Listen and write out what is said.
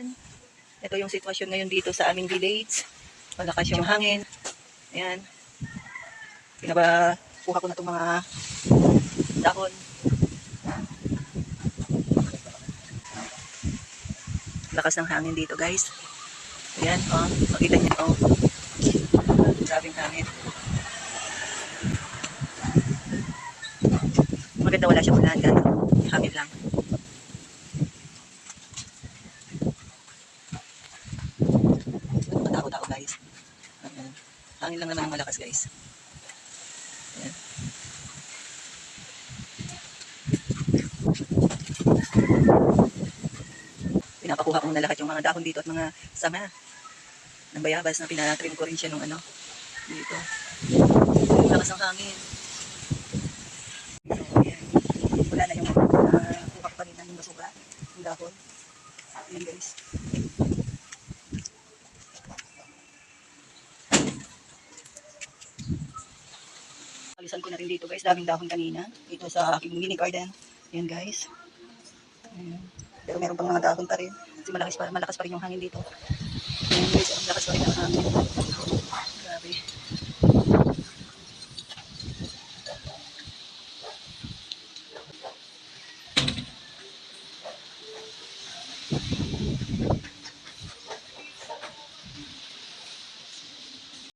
Ayan. Ito yung sitwasyon ngayon dito sa aming village. Malakas yung hangin. Ayan. Kuha ko na itong mga dahon. Lakas ng hangin dito, guys. Ayan, oh. Makita niyo, oh. Grabing hangin. Maganda wala siyang ulan, guys. Hangin lang. Matao-tao, guys. Ayan. Hangin lang naman ang malakas, guys. Ayan. Pinapakuha ko na lahat yung mga dahon dito at mga sama ng bayabas na pinatrim ko rin siya nung ano dito. Lakas ng hangin. So, ayan. Wala na yung kuha ko pa rin ng basuka, yung dahon. Ayan, guys. Alisan ko na rin dito, guys. Daming dahon kanina. Dito sa aking mini garden. Ayan, guys. Ayan. Pero meron pang mga dahon pa rin. Kasi malakas pa rin yung hangin dito. Ayan, guys. Malakas pa rin ang hangin.